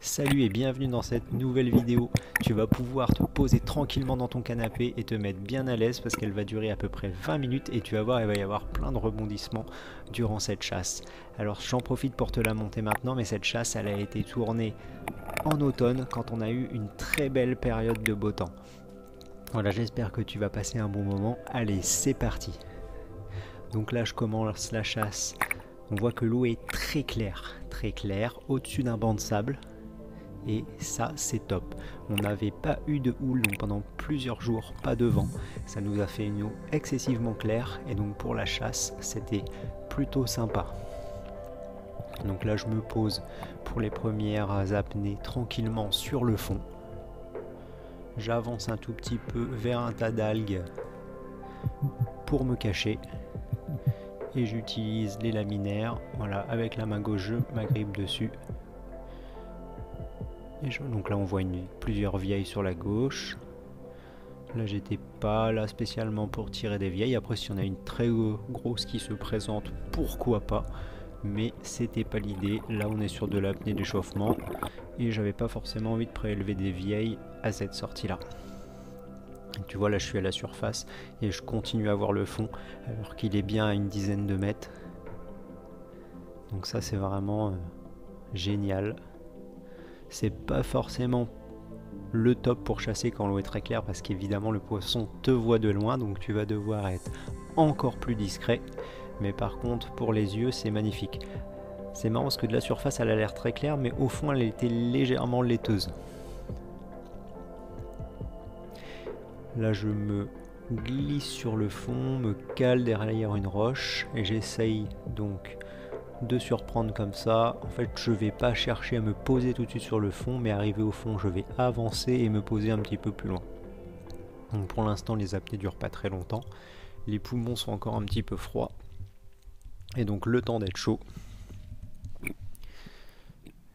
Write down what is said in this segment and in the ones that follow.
Salut et bienvenue dans cette nouvelle vidéo. Tu vas pouvoir te poser tranquillement dans ton canapé et te mettre bien à l'aise parce qu'elle va durer à peu près 20 minutes et tu vas voir, il va y avoir plein de rebondissements durant cette chasse. Alors j'en profite pour te la monter maintenant, mais cette chasse elle a été tournée en automne quand on a eu une très belle période de beau temps. Voilà, j'espère que tu vas passer un bon moment. Allez, c'est parti. Donc là je commence la chasse. On voit que l'eau est très claire, au-dessus d'un banc de sable. Et ça c'est top. On n'avait pas eu de houle donc pendant plusieurs jours, pas de vent. Ça nous a fait une eau excessivement claire et donc pour la chasse c'était plutôt sympa. Donc là je me pose pour les premières apnées tranquillement sur le fond. J'avance un tout petit peu vers un tas d'algues pour me cacher. Et j'utilise les laminaires. Voilà, avec la main gauche je m'agrippe dessus. Donc là on voit plusieurs vieilles sur la gauche. Là j'étais pas là spécialement pour tirer des vieilles. Après si on a une très grosse qui se présente, pourquoi pas. Mais c'était pas l'idée. Là on est sur de l'apnée d'échauffement. Et j'avais pas forcément envie de prélever des vieilles à cette sortie là. Tu vois là je suis à la surface et je continue à voir le fond alors qu'il est bien à une dizaine de mètres. Donc ça c'est vraiment génial. C'est pas forcément le top pour chasser quand l'eau est très claire parce qu'évidemment le poisson te voit de loin donc tu vas devoir être encore plus discret, mais par contre pour les yeux c'est magnifique. C'est marrant parce que de la surface elle a l'air très claire mais au fond elle était légèrement laiteuse. Là je me glisse sur le fond, me cale derrière une roche et j'essaye donc de surprendre comme ça. En fait je vais pas chercher à me poser tout de suite sur le fond, mais arrivé au fond je vais avancer et me poser un petit peu plus loin. Donc pour l'instant les apnées durent pas très longtemps, les poumons sont encore un petit peu froids et donc le temps d'être chaud.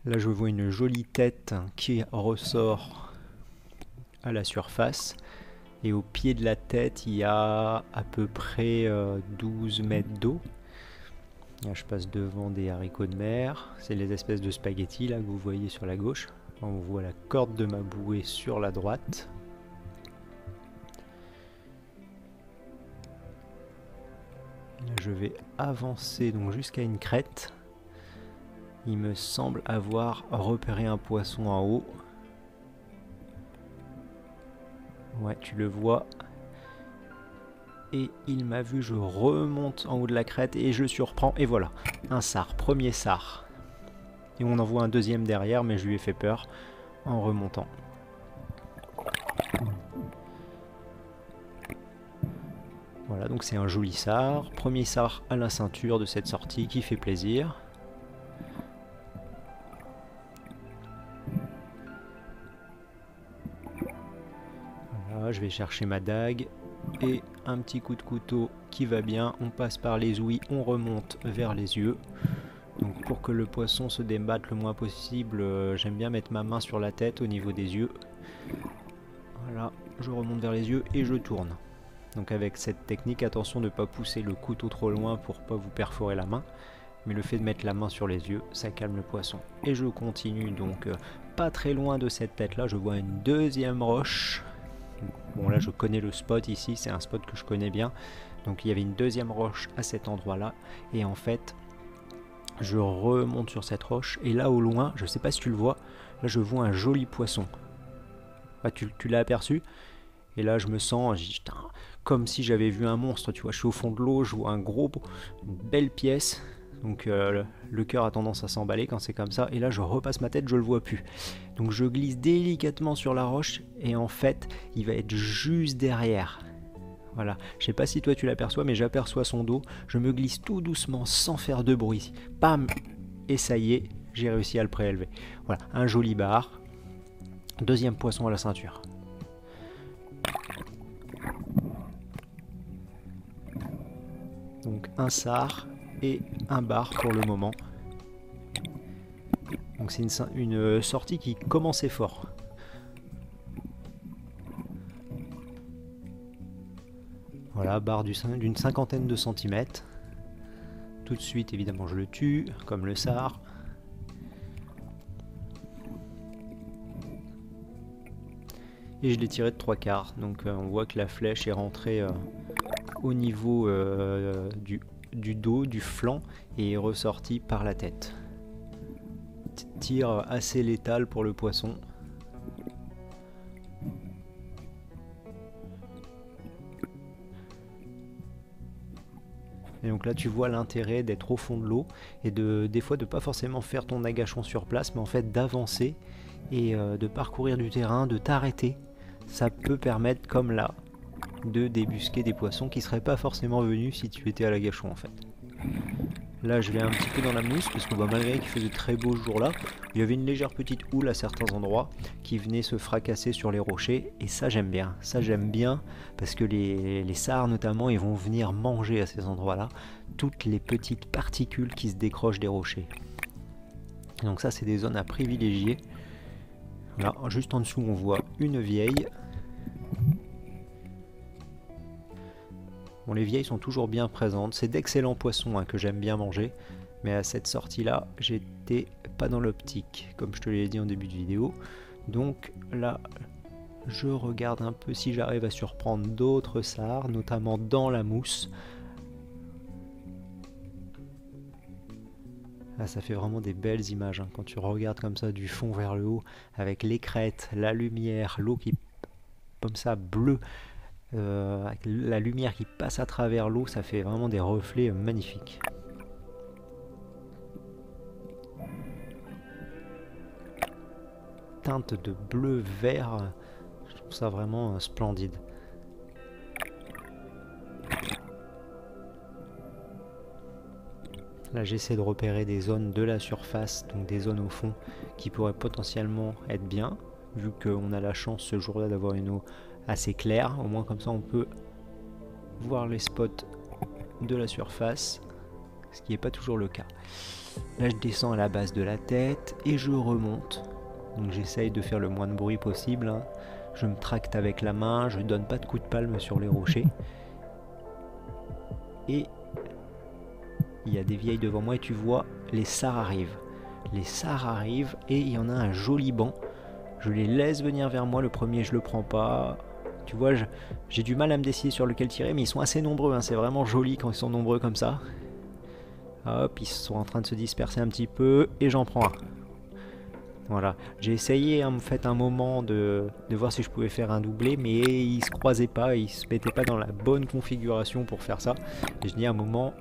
Là je vois une jolie tête qui ressort à la surface et au pied de la tête il y a à peu près 12 mètres d'eau. Là, je passe devant des haricots de mer, c'est les espèces de spaghettis là que vous voyez sur la gauche. On voit la corde de ma bouée sur la droite. Là, je vais avancer donc jusqu'à une crête. Il me semble avoir repéré un poisson en haut. Ouais, tu le vois. Et il m'a vu, je remonte en haut de la crête et je surprends. Et voilà, un sard, premier sard. Et on en voit un deuxième derrière, mais je lui ai fait peur en remontant. Voilà, donc c'est un joli sard. Premier sard à la ceinture de cette sortie qui fait plaisir. Voilà, je vais chercher ma dague. Et un petit coup de couteau qui va bien. On passe par les ouïes, on remonte vers les yeux. Donc pour que le poisson se débatte le moins possible, j'aime bien mettre ma main sur la tête au niveau des yeux. Voilà, je remonte vers les yeux et je tourne. Donc avec cette technique, attention de ne pas pousser le couteau trop loin pour pas vous perforer la main. Mais le fait de mettre la main sur les yeux, ça calme le poisson. Et je continue donc pas très loin de cette tête là, je vois une deuxième roche. Bon là je connais le spot ici, c'est un spot que je connais bien. Donc il y avait une deuxième roche à cet endroit là. Et en fait, je remonte sur cette roche. Et là au loin, je sais pas si tu le vois, là je vois un joli poisson. Ah, tu l'as aperçu? Et là je me sens comme si j'avais vu un monstre, tu vois, je suis au fond de l'eau, je vois une belle pièce. Donc le cœur a tendance à s'emballer quand c'est comme ça. Et là je repasse ma tête, je le vois plus. Donc je glisse délicatement sur la roche et en fait il va être juste derrière. Voilà, je sais pas si toi tu l'aperçois, mais j'aperçois son dos. Je me glisse tout doucement sans faire de bruit. Pam! Et ça y est, j'ai réussi à le prélever. Voilà, un joli bar. Deuxième poisson à la ceinture. Donc un sard et un bar pour le moment. Donc c'est une sortie qui commençait fort. Voilà, barre d'une cinquantaine de centimètres. Tout de suite, évidemment, je le tue, comme le sard. et je l'ai tiré de 3/4. Donc on voit que la flèche est rentrée au niveau du dos, du flanc, et est ressortie par la tête. Tir assez létal pour le poisson. Et donc là tu vois l'intérêt d'être au fond de l'eau et des fois de pas forcément faire ton agachon sur place, mais en fait d'avancer et de parcourir du terrain, de t'arrêter. Ça peut permettre, comme là, de débusquer des poissons qui seraient pas forcément venus si tu étais à l'agachon en fait. Là je vais un petit peu dans la mousse parce que malgré qu'il faisait très beau ce jour-là, il y avait une légère petite houle à certains endroits qui venait se fracasser sur les rochers, et ça j'aime bien. Ça j'aime bien parce que les sards notamment, ils vont venir manger à ces endroits-là toutes les petites particules qui se décrochent des rochers. Donc ça c'est des zones à privilégier. Là, juste en dessous on voit une vieille. Bon, les vieilles sont toujours bien présentes, c'est d'excellents poissons que j'aime bien manger, mais à cette sortie là, j'étais pas dans l'optique, comme je te l'ai dit en début de vidéo. Donc là, je regarde un peu si j'arrive à surprendre d'autres sards, notamment dans la mousse. Là, ça fait vraiment des belles images quand tu regardes comme ça du fond vers le haut, avec les crêtes, la lumière, l'eau qui comme ça bleue. Avec la lumière qui passe à travers l'eau, ça fait vraiment des reflets magnifiques. Teinte de bleu vert, je trouve ça vraiment splendide. Là j'essaie de repérer des zones de la surface, donc des zones au fond qui pourraient potentiellement être bien, vu qu'on a la chance ce jour-là d'avoir une eau assez claire. Au moins comme ça on peut voir les spots de la surface, ce qui n'est pas toujours le cas. Là je descends à la base de la tête et je remonte, donc j'essaye de faire le moins de bruit possible. Je me tracte avec la main, je donne pas de coups de palme sur les rochers, et il y a des vieilles devant moi et tu vois les sards arrivent. Les sards arrivent et il y en a un joli banc. Je les laisse venir vers moi, le premier je le prends pas. Tu vois, j'ai du mal à me décider sur lequel tirer, mais ils sont assez nombreux, c'est vraiment joli quand ils sont nombreux comme ça. Hop, ils sont en train de se disperser un petit peu, et j'en prends un. Voilà, j'ai essayé en fait un moment de voir si je pouvais faire un doublé, mais ils se croisaient pas, ils se mettaient pas dans la bonne configuration pour faire ça. Et je dis à un moment,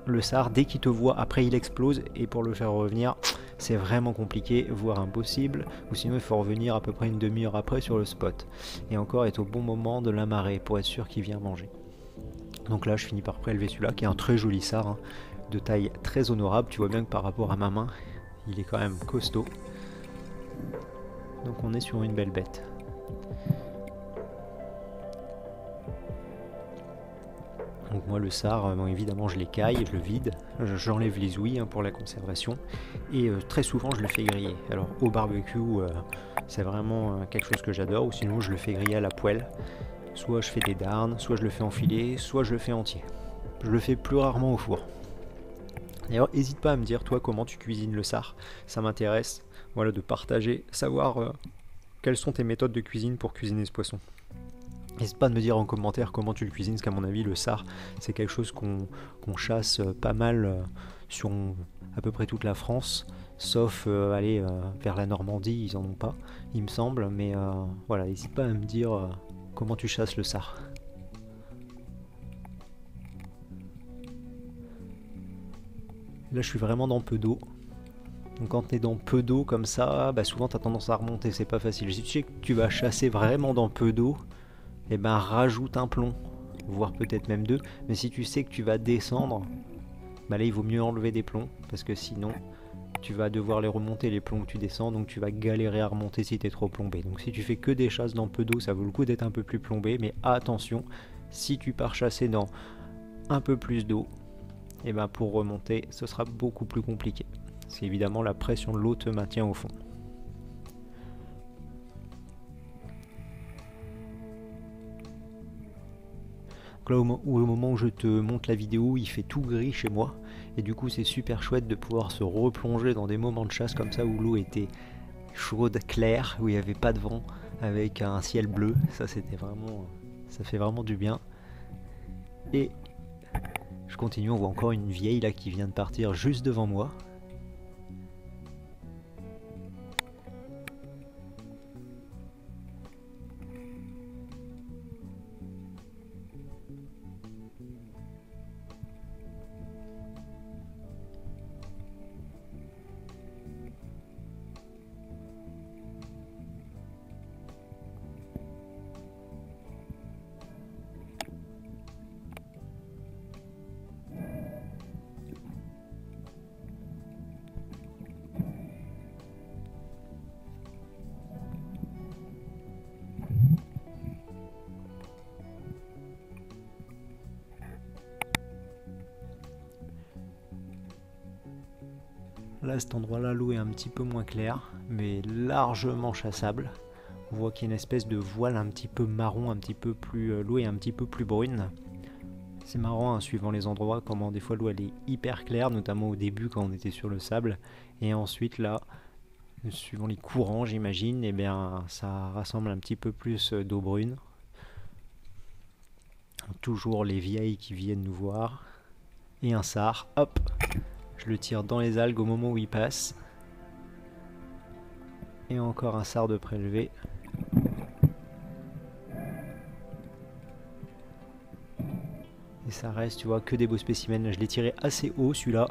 le sard, dès qu'il te voit, après il explose, et pour le faire revenir, c'est vraiment compliqué, voire impossible, ou sinon il faut revenir à peu près une demi-heure après sur le spot. Et encore être au bon moment de l'amarrer pour être sûr qu'il vient manger. Donc là je finis par prélever celui-là, qui est un très joli sard, de taille très honorable. Tu vois bien que par rapport à ma main, il est quand même costaud. Donc on est sur une belle bête. Donc moi le sard, bon, évidemment je l'écaille, je le vide, j'enlève les ouïes pour la conservation, et très souvent je le fais griller. Alors au barbecue c'est vraiment quelque chose que j'adore, ou sinon je le fais griller à la poêle. Soit je fais des darnes, soit je le fais en filet, soit je le fais entier. Je le fais plus rarement au four. D'ailleurs n'hésite pas à me dire toi comment tu cuisines le sard, ça m'intéresse, voilà, de partager, savoir quelles sont tes méthodes de cuisine pour cuisiner ce poisson. N'hésite pas à me dire en commentaire comment tu le cuisines, parce qu'à mon avis le sard c'est quelque chose qu'on chasse pas mal sur à peu près toute la France, sauf aller vers la Normandie, ils en ont pas il me semble, mais voilà, n'hésite pas à me dire comment tu chasses le sard. Là je suis vraiment dans peu d'eau. Donc quand tu es dans peu d'eau comme ça, souvent tu as tendance à remonter, c'est pas facile. Si tu sais que tu vas chasser vraiment dans peu d'eau, et rajoute un plomb, voire peut-être même deux. Mais si tu sais que tu vas descendre, là il vaut mieux enlever des plombs, parce que sinon tu vas devoir les remonter les plombs que tu descends, donc tu vas galérer à remonter si tu es trop plombé. Donc si tu fais que des chasses dans peu d'eau, ça vaut le coup d'être un peu plus plombé, mais attention, si tu pars chasser dans un peu plus d'eau, pour remonter ce sera beaucoup plus compliqué. C'est évidemment la pression de l'eau te maintient au fond. Là, au moment où je te montre la vidéo, il fait tout gris chez moi, et du coup c'est super chouette de pouvoir se replonger dans des moments de chasse comme ça où l'eau était chaude, claire, où il n'y avait pas de vent, avec un ciel bleu. Ça c'était vraiment, ça fait vraiment du bien. Et je continue, on voit encore une vieille là qui vient de partir juste devant moi. Là, cet endroit-là, l'eau est un petit peu moins claire, mais largement chassable. On voit qu'il y a une espèce de voile un petit peu marron, un petit peu plus... l'eau est un petit peu plus brune. C'est marrant, hein, suivant les endroits, comment des fois l'eau elle est hyper claire, notamment au début quand on était sur le sable. Et ensuite là, suivant les courants j'imagine, et bien ça rassemble un petit peu plus d'eau brune. Toujours les vieilles qui viennent nous voir. Et un sard, hop, je le tire dans les algues au moment où il passe. Et encore un sard de prélevé. Et ça reste, tu vois, que des beaux spécimens. Je l'ai tiré assez haut celui-là.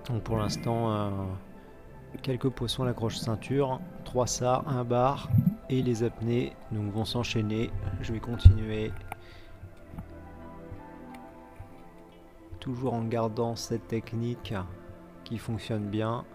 Donc pour l'instant, quelques poissons à la croche ceinture, 3 sards, un bar et les apnées donc vont s'enchaîner. Je vais continuer toujours en gardant cette technique qui fonctionne bien.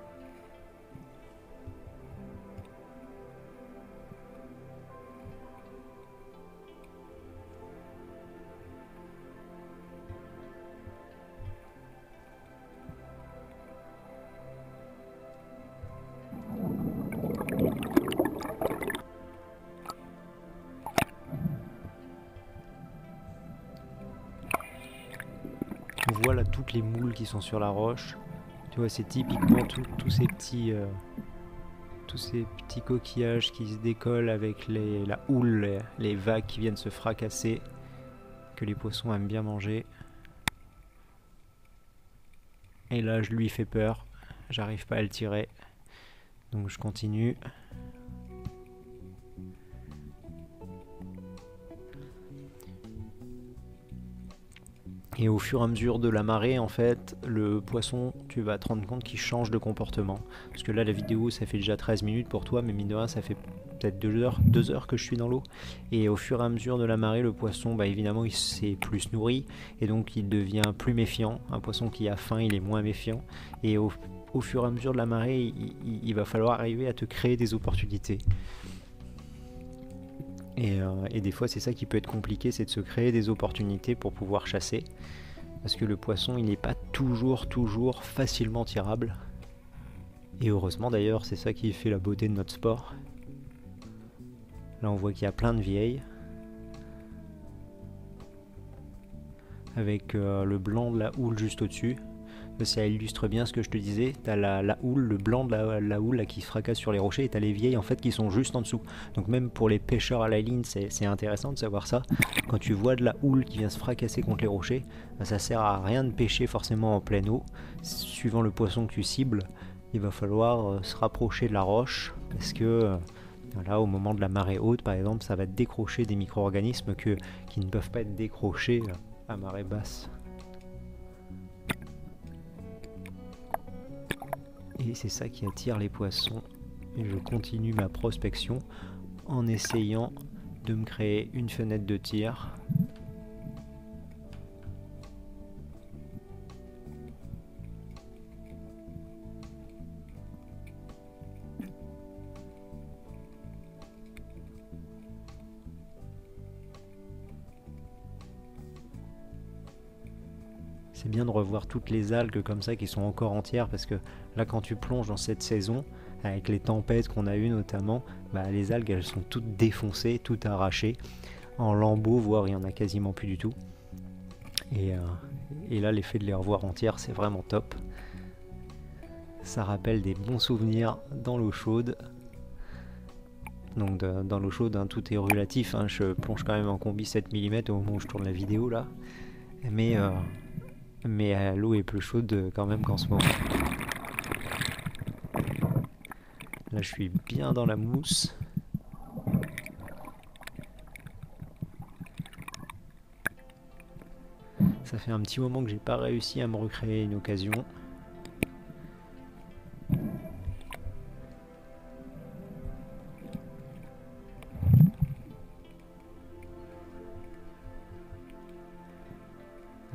On voit là toutes les moules qui sont sur la roche. Tu vois, c'est typiquement tous ces petits coquillages qui se décollent avec la houle, les vagues qui viennent se fracasser, que les poissons aiment bien manger. Et là, je lui fais peur. J'arrive pas à le tirer. Donc je continue. Et au fur et à mesure de la marée, en fait, le poisson, tu vas te rendre compte qu'il change de comportement. Parce que là, la vidéo, ça fait déjà 13 minutes pour toi, mais mine de rien, ça fait peut-être 2 heures que je suis dans l'eau. Et au fur et à mesure de la marée, le poisson, bah, évidemment, il s'est plus nourri. Et donc, il devient plus méfiant. Un poisson qui a faim, il est moins méfiant. Et au fur et à mesure de la marée, il va falloir arriver à te créer des opportunités. Et des fois c'est ça qui peut être compliqué, c'est de se créer des opportunités pour pouvoir chasser. Parce que le poisson il n'est pas toujours facilement tirable. Et heureusement d'ailleurs, c'est ça qui fait la beauté de notre sport. Là on voit qu'il y a plein de vieilles. Avec le blanc de la houle juste au-dessus. Ça illustre bien ce que je te disais. T'as la houle, le blanc de la houle là, qui se fracasse sur les rochers, et t'as les vieilles en fait qui sont juste en dessous. Donc même pour les pêcheurs à la ligne, c'est intéressant de savoir ça. Quand tu vois de la houle qui vient se fracasser contre les rochers, ça sert à rien de pêcher forcément en pleine eau. Suivant le poisson que tu cibles, il va falloir se rapprocher de la roche, parce que là, au moment de la marée haute par exemple, ça va décrocher des micro-organismes qui ne peuvent pas être décrochés à marée basse. Et c'est ça qui attire les poissons. Et je continue ma prospection en essayant de me créer une fenêtre de tir. C'est bien de revoir toutes les algues comme ça qui sont encore entières, parce que là quand tu plonges dans cette saison, avec les tempêtes qu'on a eues notamment, bah, les algues elles sont toutes défoncées, toutes arrachées, en lambeaux, voire il n'y en a quasiment plus du tout. Et là l'effet de les revoir entières c'est vraiment top. Ça rappelle des bons souvenirs dans l'eau chaude. Donc dans l'eau chaude, hein, tout est relatif, hein. Je plonge quand même en combi 7 mm au moment où je tourne la vidéo là. Mais l'eau est plus chaude quand même qu'en ce moment. Là je suis bien dans la mousse. Ça fait un petit moment que j'ai pas réussi à me recréer une occasion.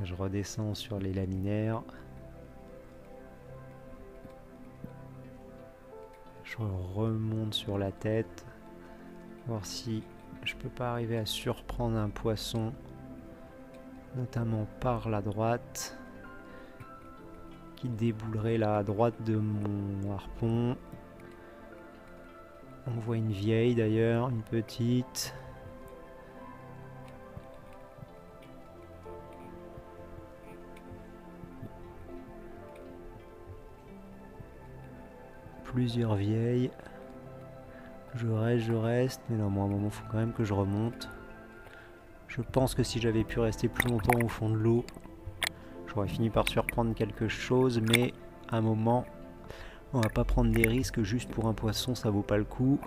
Je redescends sur les laminaires. Je remonte sur la tête. Voir si je peux pas arriver à surprendre un poisson. Notamment par la droite. Qui déboulerait là à droite de mon harpon. On voit une vieille d'ailleurs, une petite. Plusieurs vieilles. Je reste, mais là moi à un moment il faut quand même que je remonte. Je pense que si j'avais pu rester plus longtemps au fond de l'eau, j'aurais fini par surprendre quelque chose, mais à un moment, on va pas prendre des risques juste pour un poisson, ça vaut pas le coup.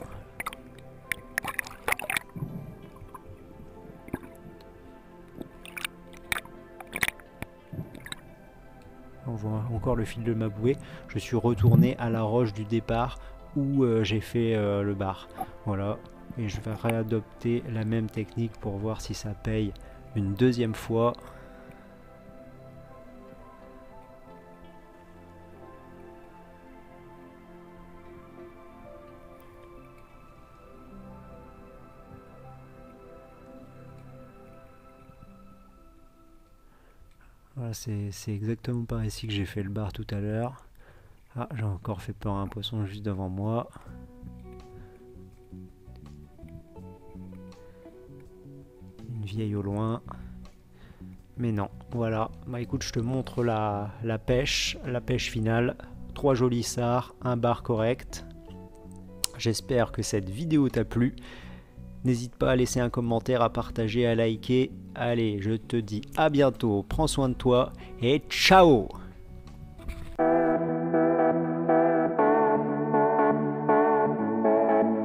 On voit encore le fil de ma bouée. Je suis retourné à la roche du départ où j'ai fait le bar. Voilà. Et je vais réadopter la même technique pour voir si ça paye une deuxième fois. Voilà, c'est exactement par ici que j'ai fait le bar tout à l'heure. Ah, j'ai encore fait peur à un poisson juste devant moi. Une vieille au loin. Mais non, voilà. Bah écoute, je te montre la pêche finale. 3 jolis sards, un bar correct. J'espère que cette vidéo t'a plu. N'hésite pas à laisser un commentaire, à partager, à liker. Allez, je te dis à bientôt, prends soin de toi et ciao!